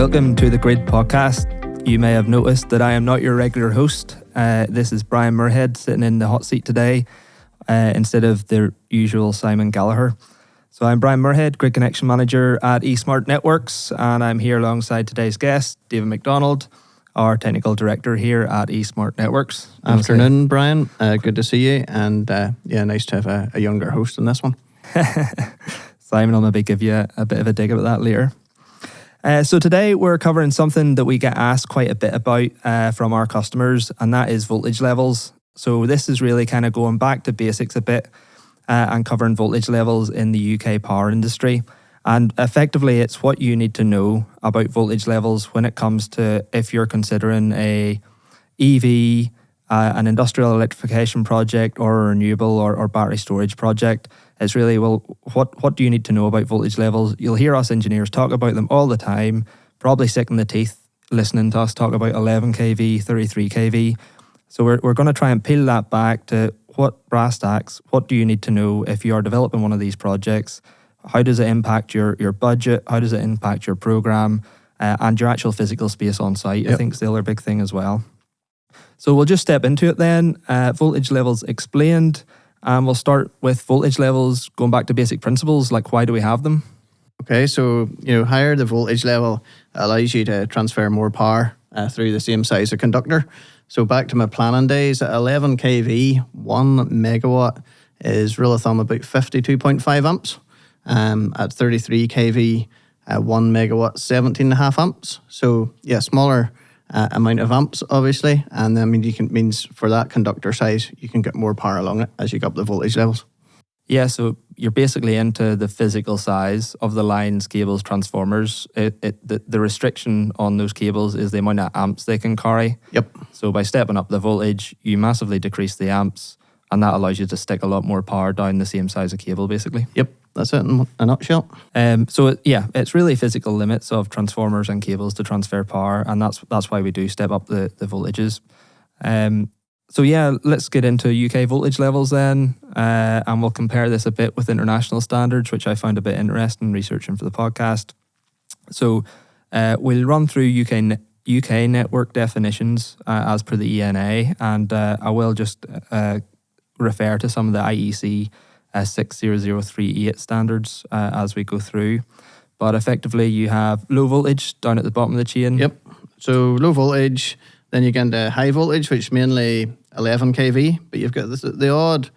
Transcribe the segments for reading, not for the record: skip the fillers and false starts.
Welcome to the Grid podcast. You may have noticed that I am not your regular host. This is Brian Moorhead sitting in the hot seat today instead of the usual Simon Gallagher. So I'm Brian Moorhead, Grid Connection Manager at eSmart Networks, and I'm here alongside today's guest, David McDonald, our Technical Director here at eSmart Networks. Afternoon, Brian. Good to see you, and nice to have a younger host in this one. Simon will maybe give you a bit of a dig about that later. So today we're covering something that we get asked quite a bit about from our customers, and that is voltage levels. So this is really kind of going back to basics a bit and covering voltage levels in the UK power industry. And effectively, it's what you need to know about voltage levels when it comes to if you're considering a EV, an industrial electrification project, or a renewable or battery storage project. It's really, well, what do you need to know about voltage levels? You'll hear us engineers talk about them all the time, probably sick in the teeth listening to us talk about 11 kV, 33 kV. So we're going to try and peel that back to what brass tacks, what do you need to know if you are developing one of these projects? How does it impact your budget? How does it impact your program and your actual physical space on site? Yep. I think is the other big thing as well. So we'll just step into it then. Voltage levels explained. And we'll start with voltage levels, going back to basic principles, like why do we have them? Okay, so higher the voltage level allows you to transfer more power through the same size of conductor. So back to my planning days, at 11 kV, 1 megawatt is rule of thumb about 52.5 amps. At 33 kV, 1 megawatt, 17.5 amps. So yeah, smaller amount of amps, obviously, and means for that conductor size, you can get more power along it as you go up the voltage levels. Yeah, so you're basically into the physical size of the lines, cables, transformers. The restriction on those cables is the amount of amps they can carry. Yep. So by stepping up the voltage, you massively decrease the amps, and that allows you to stick a lot more power down the same size of cable, basically. Yep. That's it in a nutshell. It's really physical limits of transformers and cables to transfer power, and that's why we do step up the voltages. Let's get into UK voltage levels then, and we'll compare this a bit with international standards, which I found a bit interesting researching for the podcast. So we'll run through UK network definitions as per the ENA, and I will just refer to some of the IEC 60038 standards as we go through. But effectively, you have low voltage down at the bottom of the chain. Yep. So low voltage, then you get into high voltage, which is mainly 11 kV, but you've got the odd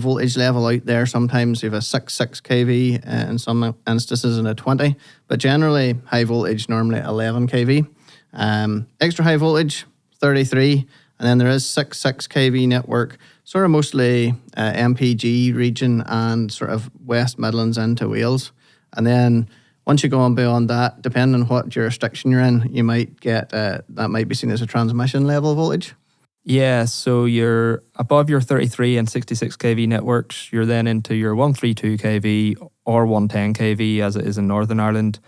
voltage level out there. Sometimes you have a 6 kV in some instances and a 20, but generally high voltage, normally 11 kV. Extra high voltage, 33, and then there is 6 kV network, sort of mostly MPG region and sort of West Midlands into Wales. And then once you go on beyond that, depending on what jurisdiction you're in, you might get, that might be seen as a transmission level voltage. Yeah, so you're above your 33 and 66 kV networks, you're then into your 132 kV or 110 kV as it is in Northern Ireland,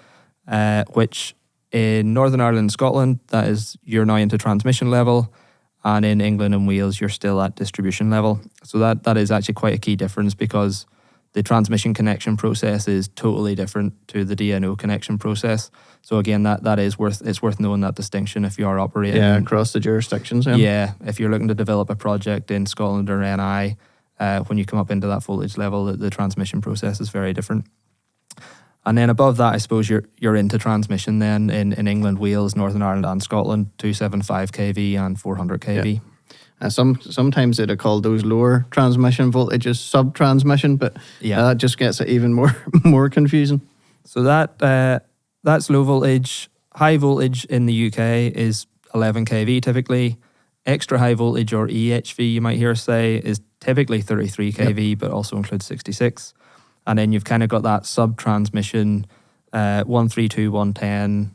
which in Northern Ireland and Scotland, that is, you're now into transmission level. And in England and Wales, you're still at distribution level. So that is actually quite a key difference because the transmission connection process is totally different to the DNO connection process. So again, it's worth knowing that distinction if you are operating. Yeah, across the jurisdictions. Yeah, if you're looking to develop a project in Scotland or NI, when you come up into that voltage level, the transmission process is very different. And then above that, I suppose you're into transmission then in England, Wales, Northern Ireland and Scotland, 275 kV and 400 kV. Yeah. Sometimes they'd call those lower transmission voltages sub-transmission, but that just gets it even more confusing. So that's low voltage. High voltage in the UK is 11 kV typically. Extra high voltage, or EHV you might hear us say, is typically 33 kV, but also includes 66. And then you've kind of got that sub-transmission 132, 110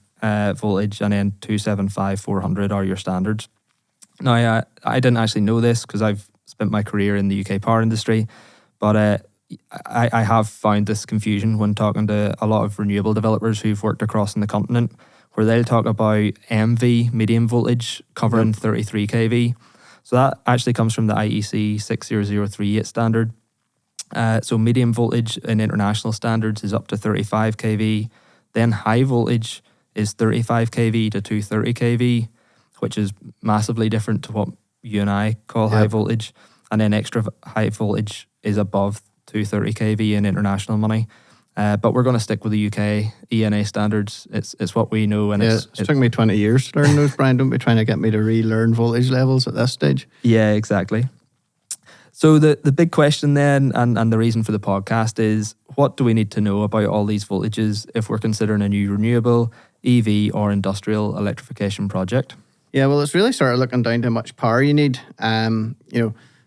voltage, and then 275, 400 are your standards. Now, I didn't actually know this because I've spent my career in the UK power industry, but I have found this confusion when talking to a lot of renewable developers who've worked across in the continent, where they'll talk about MV, medium voltage, covering 33 kV. So that actually comes from the IEC 60038 standard. So medium voltage in international standards is up to 35 kV. Then high voltage is 35 kV to 230 kV, which is massively different to what you and I call high voltage. And then extra high voltage is above 230 kV in international money. But we're going to stick with the UK ENA standards. It's what we know. And it took me 20 years to learn those, Brian. Don't be trying to get me to relearn voltage levels at this stage. Yeah, exactly. So the big question then, and the reason for the podcast is, what do we need to know about all these voltages if we're considering a new renewable, EV or industrial electrification project? Yeah, well, it's really sort of looking down to how much power you need.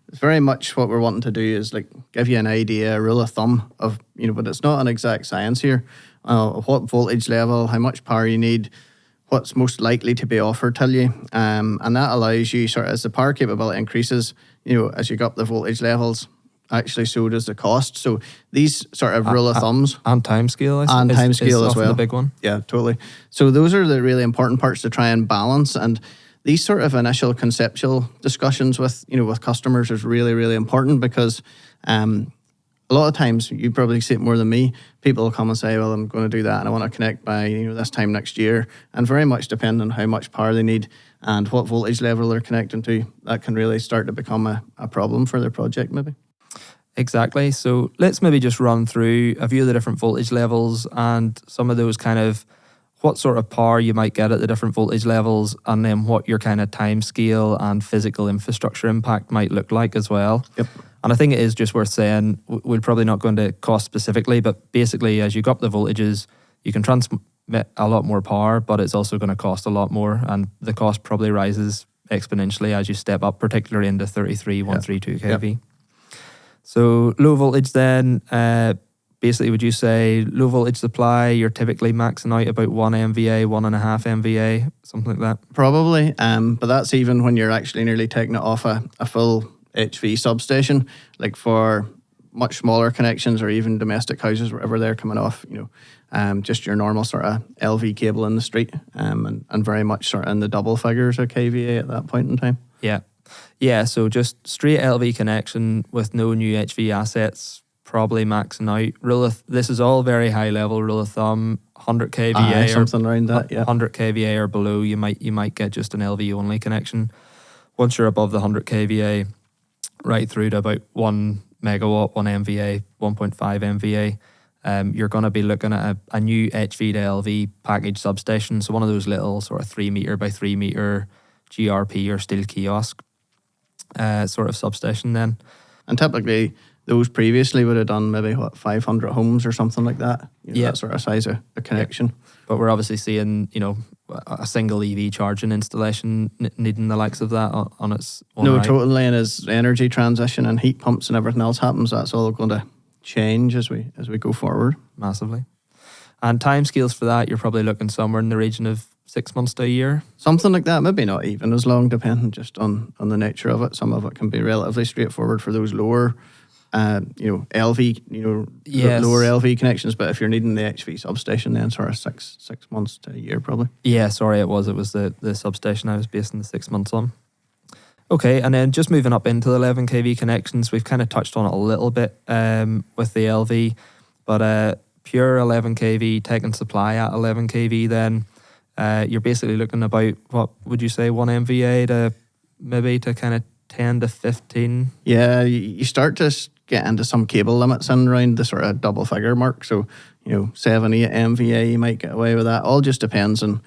It's very much what we're wanting to do is like give you an idea, a rule of thumb of, but it's not an exact science here. What voltage level, how much power you need, what's most likely to be offered to you. And that allows you sort of, as the power capability increases, as you go up the voltage levels, actually so does the cost. So these sort of rule of thumbs. And timescale, and timescale as well. The big one. Yeah, totally. So those are the really important parts to try and balance. And these sort of initial conceptual discussions with customers is really, really important because a lot of times, you probably see it more than me, people will come and say, well, I'm going to do that and I want to connect by this time next year. And very much depending on how much power they need and what voltage level they're connecting to, that can really start to become a problem for their project maybe. Exactly. So let's maybe just run through a few of the different voltage levels and some of those kind of what sort of power you might get at the different voltage levels, and then what your kind of time scale and physical infrastructure impact might look like as well. Yep. And I think it is just worth saying, we're probably not going to cost specifically, but basically as you go up the voltages, you can transmit a lot more power, but it's also going to cost a lot more. And the cost probably rises exponentially as you step up, particularly into 132 kV. Yep. So low voltage then, basically would you say low voltage supply, you're typically maxing out about 1 MVA, 1.5 MVA, something like that? Probably, but that's even when you're actually nearly taking it off a full HV substation, like for much smaller connections or even domestic houses, wherever they're coming off, just your normal sort of LV cable in the street, and very much sort of in the double figures of kVA at that point in time. Yeah, so just straight LV connection with no new HV assets, probably maxing out. This is all very high level, rule of thumb, 100 kVA something around that, yeah. 100 kVA or below, you might get just an LV only connection. Once you're above the 100 kVA, right through to about 1 megawatt, 1 MVA, 1.5 MVA, you're going to be looking at a new HV to LV package substation. So one of those little sort of 3 metre by 3 metre GRP or steel kiosk sort of substation then. And typically those previously would have done maybe 500 homes or something like that. That sort of size of a connection. Yeah. But we're obviously seeing, a single EV charging installation needing the likes of that on its own. No, right. Totally. And as energy transition and heat pumps and everything else happens, that's all going to change as we go forward. Massively. And timescales for that, you're probably looking somewhere in the region of 6 months to a year. Something like that, maybe not even as long, depending just on the nature of it. Some of it can be relatively straightforward for those lower LV, yes. lower LV connections. But if you're needing the HV substation, then sort of six months to a year probably. Yeah, sorry, it was the substation I was basing the 6 months on. Okay, and then just moving up into the 11 kV connections, we've kind of touched on it a little bit with the LV, but pure 11 kV tech and supply at 11 kV then, you're basically looking about, what would you say, 1 MVA to maybe to kind of 10 to 15? Yeah, you start to get into some cable limits in around the sort of double figure mark. So, 7, 8 MVA, you might get away with that. All just depends on,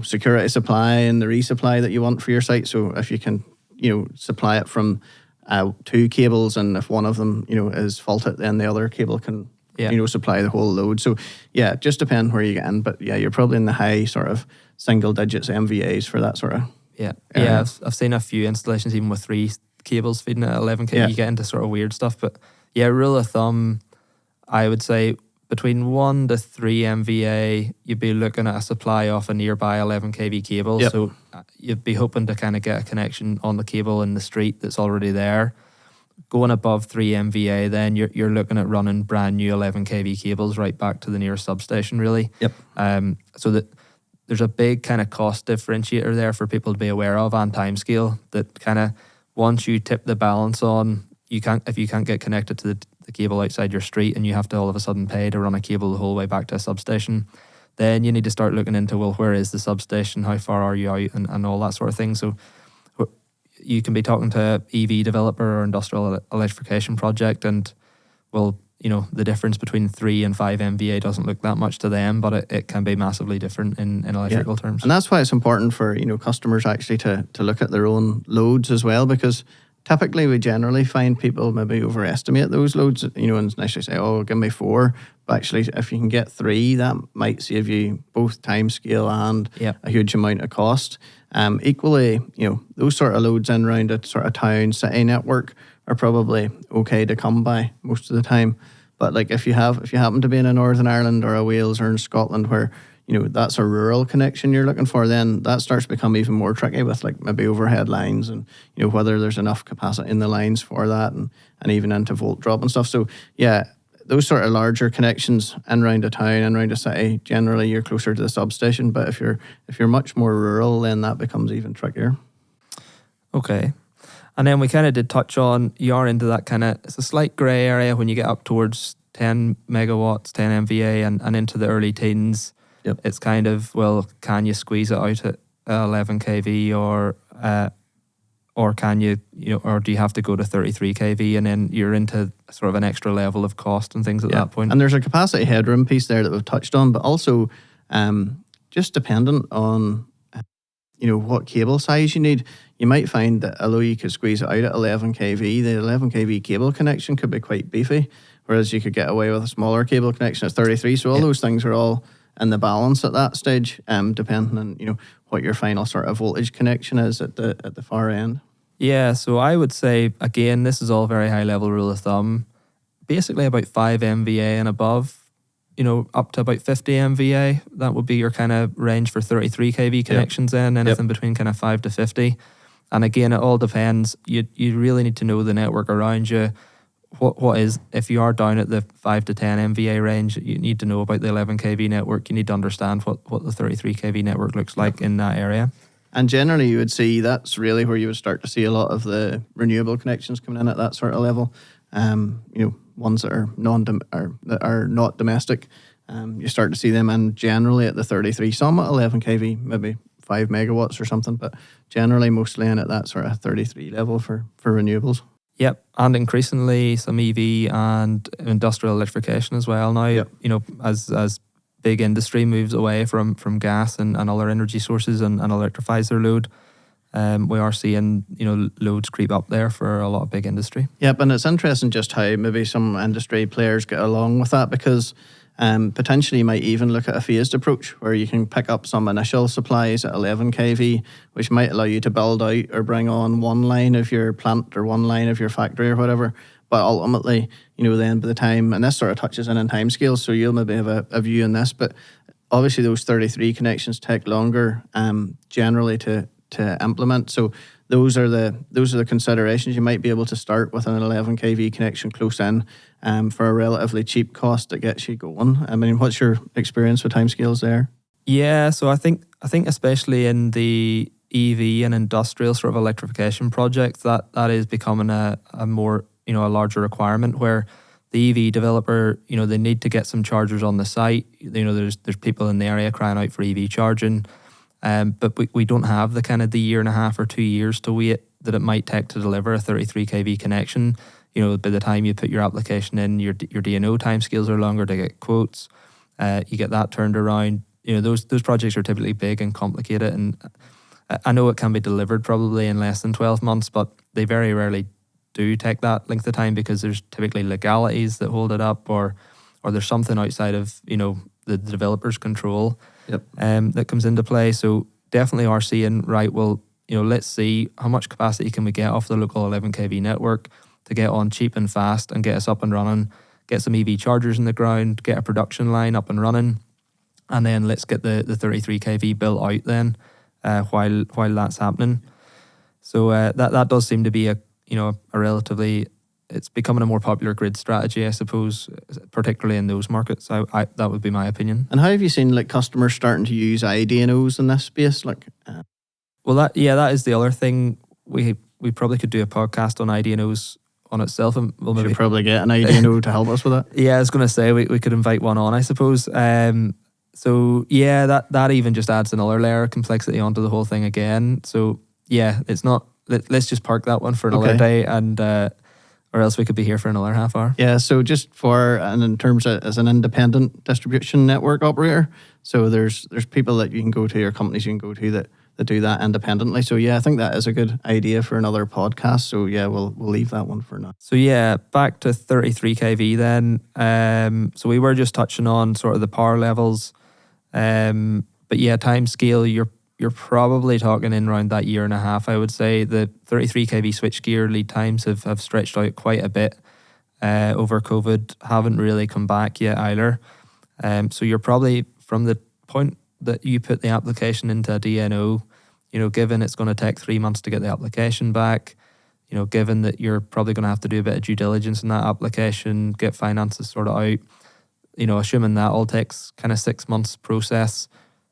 security supply and the resupply that you want for your site. So if you can, supply it from 2 cables, and if one of them, is faulted, then the other cable can, supply the whole load. So yeah, it just depends where you get in. But yeah, you're probably in the high sort of single digits MVAs for that sort of area. Yeah, I've seen a few installations even with 3 cables feeding at 11 kV. Yeah. You get into sort of weird stuff. But yeah, rule of thumb, I would say between 1 to 3 MVA, you'd be looking at a supply off a nearby 11 kV cable. Yep. So you'd be hoping to kind of get a connection on the cable in the street that's already there. Going above 3 MVA, then you're looking at running brand new 11 kV cables right back to the nearest substation, really. Yep. So that there's a big kind of cost differentiator there for people to be aware of, and timescale, that kind of once you tip the balance on, if you can't get connected to the cable outside your street and you have to all of a sudden pay to run a cable the whole way back to a substation, then you need to start looking into, well, where is the substation? How far are you out? And all that sort of thing. So you can be talking to an EV developer or industrial electrification project, and, well, the difference between 3 and 5 MVA doesn't look that much to them, but it can be massively different in electrical terms. And that's why it's important for customers actually to look at their own loads as well, because typically we generally find people maybe overestimate those loads, and initially say, oh, give me 4. But actually, if you can get 3, that might save you both time scale and a huge amount of cost. Equally, those sort of loads in around a sort of town, city network are probably okay to come by most of the time. But like if you happen to be in a Northern Ireland or a Wales or in Scotland where that's a rural connection you're looking for, then that starts to become even more tricky with like maybe overhead lines and whether there's enough capacity in the lines for that, and even into volt drop and stuff. So yeah, those sort of larger connections in around a town and around a city, generally you're closer to the substation. But if you're much more rural, then that becomes even trickier. Okay. And then we kind of did touch on, you are into that kind of, it's a slight grey area when you get up towards 10 megawatts, 10 MVA and into the early teens. Yep. It's kind of, well, can you squeeze it out at 11 kV or can you, or do you have to go to 33 kV, and then you're into sort of an extra level of cost and things at that point? And there's a capacity headroom piece there that we've touched on, but also just dependent on what cable size you need. You might find that although you could squeeze it out at 11 kV, the 11 kV cable connection could be quite beefy, whereas you could get away with a smaller cable connection at 33. So all those things are all in the balance at that stage, depending on what your final sort of voltage connection is at the far end. Yeah, so I would say, again, this is all very high level rule of thumb. Basically about 5 MVA and above, up to about 50 MVA, that would be your kind of range for 33 kV connections then, anything between kind of 5 to 50. And again, it all depends. You really need to know the network around you. What is, if you are down at the 5 to 10 MVA range, you need to know about the 11 kV network. You need to understand what the 33 kV network looks like in that area. And generally you would see that's really where you would start to see a lot of the renewable connections coming in at that sort of level. Ones that are not domestic. You start to see them in generally at the 33, some at 11 kV, maybe 5 megawatts or something, but generally mostly in at that sort of 33 level for renewables. Yep, and increasingly some EV and industrial electrification as well now. Yep. As big industry moves away from gas and other energy sources and electrifies their load, we are seeing loads creep up there for a lot of big industry. Yep, and it's interesting just how maybe some industry players get along with that, because potentially you might even look at a phased approach where you can pick up some initial supplies at 11 kV, which might allow you to build out or bring on one line of your plant or one line of your factory or whatever. But ultimately, then by the time, and this sort of touches in time scales, so you'll maybe have a view on this, but obviously those 33 connections take longer generally to implement. So those are the considerations. You might be able to start with an 11 kV connection close in for a relatively cheap cost that gets you going. I mean, what's your experience with timescales there? Yeah, so I think especially in the EV and industrial sort of electrification projects, that is becoming a more a larger requirement, where the EV developer, they need to get some chargers on the site. There's people in the area crying out for EV charging. But we don't have the kind of the year and a half or 2 years to wait that it might take to deliver a 33 kV connection. By the time you put your application in, your DNO timescales are longer to get quotes. You get that turned around. Those projects are typically big and complicated, and I know it can be delivered probably in less than 12 months, but they very rarely do take that length of time, because there's typically legalities that hold it up, or there's something outside of the developer's control. Yep. That comes into play. So definitely are seeing, right, well, let's see how much capacity can we get off the local 11 kV network to get on cheap and fast and get us up and running, get some EV chargers in the ground, get a production line up and running, and then let's get the 33 kV built out then while that's happening. So that does seem to be a relatively, it's becoming a more popular grid strategy, I suppose, particularly in those markets. I that would be my opinion. And how have you seen customers starting to use iDNOs in this space? Well, that is the other thing. We probably could do a podcast on iDNOs on itself, and we'll maybe should probably get an iDNO to help us with that. Yeah, I was going to say we could invite one on, I suppose. So yeah, that even just adds another layer of complexity onto the whole thing again. So yeah, it's not. Let's just park that one for another day, and or else we could be here for another half hour. Yeah. So just and in terms of as an independent distribution network operator, so there's people that you can go to or companies you can go to that do that independently. So yeah, I think that is a good idea for another podcast. So yeah, we'll leave that one for now. So yeah, back to 33 kV then. So we were just touching on sort of the power levels. But yeah, time scale, you're probably talking in around that year and a half, I would say. The 33 kV switchgear lead times have stretched out quite a bit over COVID, haven't really come back yet either. So you're probably, from the point that you put the application into a DNO, given it's going to take 3 months to get the application back, given that you're probably going to have to do a bit of due diligence in that application, get finances sorted out, assuming that all takes kind of 6 months process,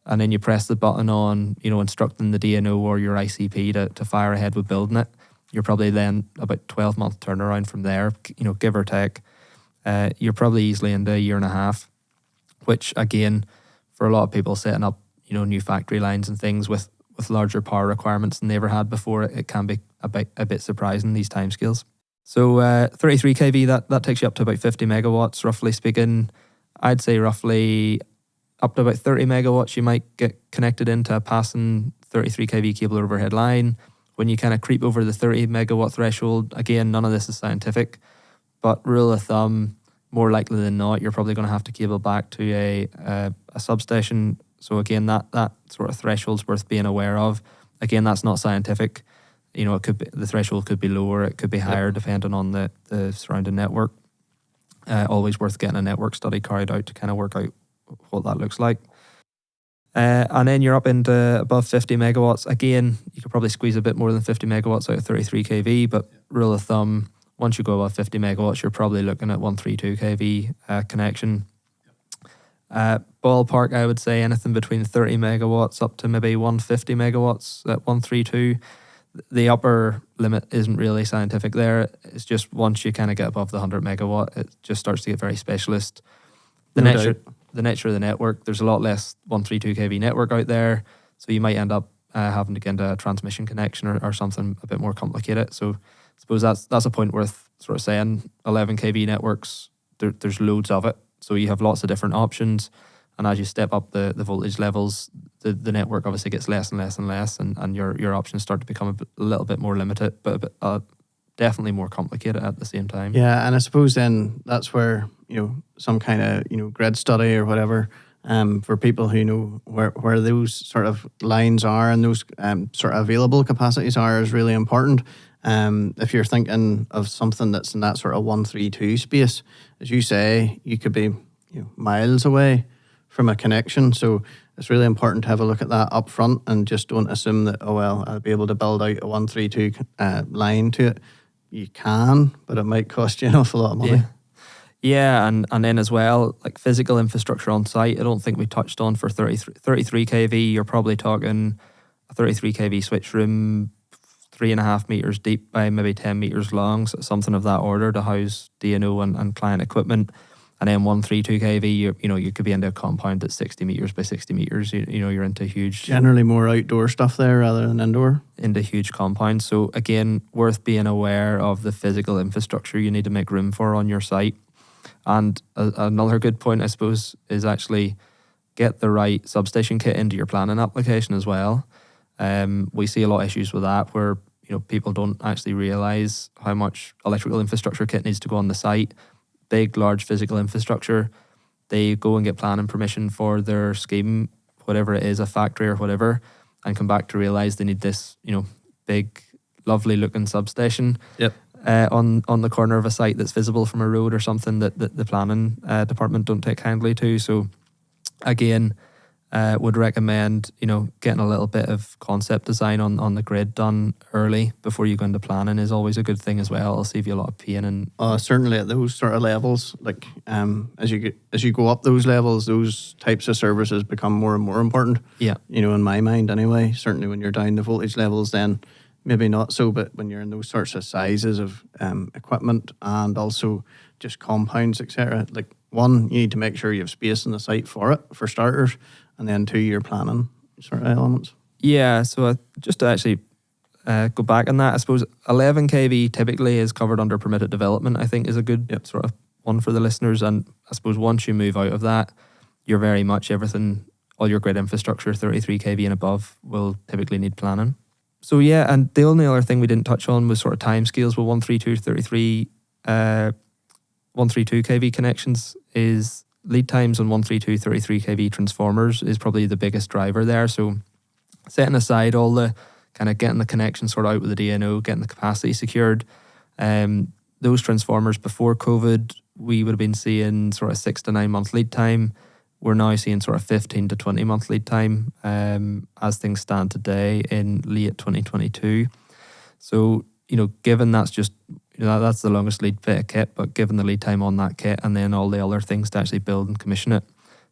and then you press the button on, instructing the DNO or your ICP to fire ahead with building it, you're probably then about 12-month turnaround from there, give or take. You're probably easily into a year and a half, which again, for a lot of people setting up, new factory lines and things with larger power requirements than they ever had before, it can be a bit surprising, these timescales. So 33 kV, that takes you up to about 50 megawatts, roughly speaking. I'd say roughly up to about 30 megawatts, you might get connected into a passing 33 kV cable overhead line. When you kind of creep over the 30 megawatt threshold, again, none of this is scientific, but rule of thumb, more likely than not, you're probably going to have to cable back to a substation. So again, that sort of threshold's worth being aware of. Again, that's not scientific. It could be, the threshold could be lower, it could be higher, depending on the surrounding network. Always worth getting a network study carried out to kind of work out what that looks like. And then you're up into above 50 megawatts. Again, you could probably squeeze a bit more than 50 megawatts out of 33 kV, but rule of thumb, once you go above 50 megawatts, you're probably looking at 132 kV connection. Ballpark, I would say anything between 30 megawatts up to maybe 150 megawatts at 132. The upper limit isn't really scientific there. It's just once you kind of get above the 100 megawatt, it just starts to get very specialist. The nature of the network, there's a lot less 132 kV network out there, so you might end up having to get into a transmission connection or something a bit more complicated. So I suppose that's a point worth sort of saying. 11 kV networks, there's loads of it, so you have lots of different options, and as you step up the voltage levels, the network obviously gets less and less and less, and your options start to become a little bit more limited, but definitely more complicated at the same time. Yeah, and I suppose then that's where some kind of grid study or whatever, for people who know where those sort of lines are and those sort of available capacities are is really important. If you're thinking of something that's in that sort of 132 space, as you say, you could be miles away from a connection. So it's really important to have a look at that up front and just don't assume that, I'll be able to build out a 132 line to it. You can, but it might cost you an awful lot of money. Yeah, and then as well, like physical infrastructure on site, I don't think we touched on for 33 kV. You're probably talking a 33 kV switch room, 3.5 meters deep by maybe 10 meters long, so something of that order to house DNO and client equipment. And then 132 kV, you could be into a compound that's 60 meters by 60 meters. You're into huge. Generally more outdoor stuff there rather than indoor. Into huge compounds. So again, worth being aware of the physical infrastructure you need to make room for on your site. And another good point, I suppose, is actually get the right substation kit into your planning application as well. We see a lot of issues with that where people don't actually realise how much electrical infrastructure kit needs to go on the site. Big, large physical infrastructure. They go and get planning permission for their scheme, whatever it is, a factory or whatever, and come back to realise they need this, big, lovely looking substation. Yep. On the corner of a site that's visible from a road or something that the planning department don't take kindly to. So again, would recommend getting a little bit of concept design on the grid done early before you go into planning is always a good thing as well. It'll save you a lot of pain. And certainly at those sort of levels, like as you go up those levels, those types of services become more and more important. Yeah, in my mind anyway. Certainly when you're down the voltage levels, then maybe not so, but when you're in those sorts of sizes of equipment and also just compounds, etc., like one, you need to make sure you have space in the site for it, for starters, and then two, your planning sort of elements. Yeah, so just to actually go back on that, I suppose 11 kV typically is covered under permitted development, I think is a good sort of one for the listeners. And I suppose once you move out of that, you're very much everything, all your grid infrastructure, 33 kV and above, will typically need planning. So yeah, and the only other thing we didn't touch on was sort of timescales with 132 kV connections. Is lead times on 132 33 kV transformers is probably the biggest driver there. So setting aside all the kind of getting the connection sorted out with the DNO, getting the capacity secured, those transformers before COVID, we would have been seeing sort of 6 to 9 month lead time. We're now seeing sort of 15 to 20 month lead time as things stand today in late 2022. So, given that's just, that's the longest lead bit of kit, but given the lead time on that kit and then all the other things to actually build and commission it,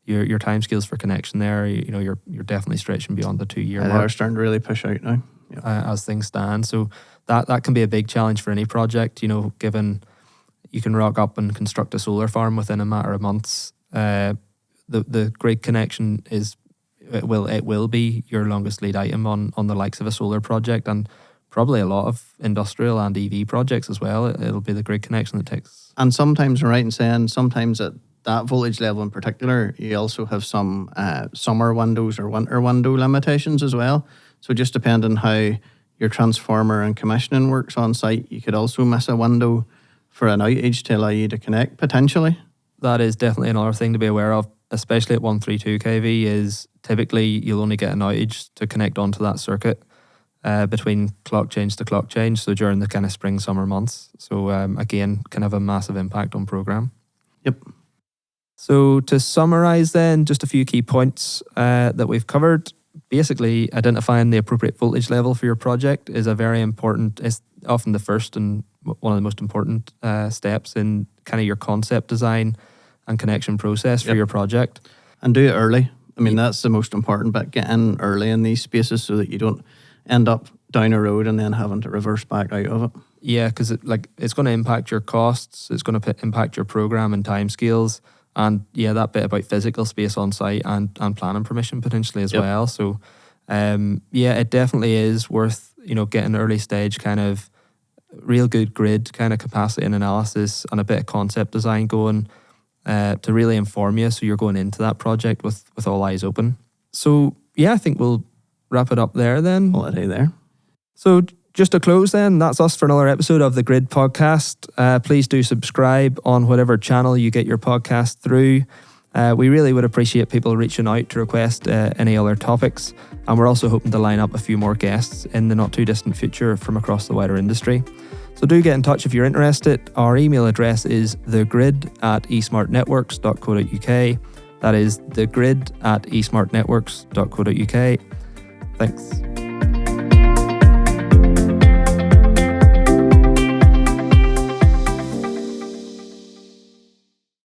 your timescales for connection there, you're definitely stretching beyond the 2 year mark. They're starting to really push out now. Yep. As things stand. So that can be a big challenge for any project, given you can rock up and construct a solar farm within a matter of months. The grid connection it will be your longest lead item on the likes of a solar project, and probably a lot of industrial and EV projects as well. It'll be the grid connection that takes. And sometimes, right in saying, sometimes at that voltage level in particular, you also have some summer windows or winter window limitations as well. So just depending how your transformer and commissioning works on site, you could also miss a window for an outage to allow you to connect potentially. That is definitely another thing to be aware of, especially at 132 kV, is typically you'll only get an outage to connect onto that circuit between clock change to clock change, so during the kind of spring, summer months. So again, can have a massive impact on program. Yep. So to summarize then, just a few key points that we've covered. Basically, identifying the appropriate voltage level for your project is it's often the first and one of the most important steps in kind of your concept design and connection process for your project. And do it early. I mean, that's the most important bit. Get in early in these spaces so that you don't end up down a road and then having to reverse back out of it. Yeah, because it's going to impact your costs. It's going to impact your program and timescales. And yeah, that bit about physical space on site and planning permission potentially as well. So it definitely is worth, getting early stage kind of real good grid kind of capacity and analysis and a bit of concept design going to really inform you, so you're going into that project with all eyes open. So yeah, I think we'll wrap it up there then. Holiday there. So just to close then, that's us for another episode of the Grid Podcast. Please do subscribe on whatever channel you get your podcast through. We really would appreciate people reaching out to request any other topics. And we're also hoping to line up a few more guests in the not too distant future from across the wider industry. So do get in touch if you're interested. Our email address is thegrid@esmartnetworks.co.uk. That is thegrid@esmartnetworks.co.uk. Thanks.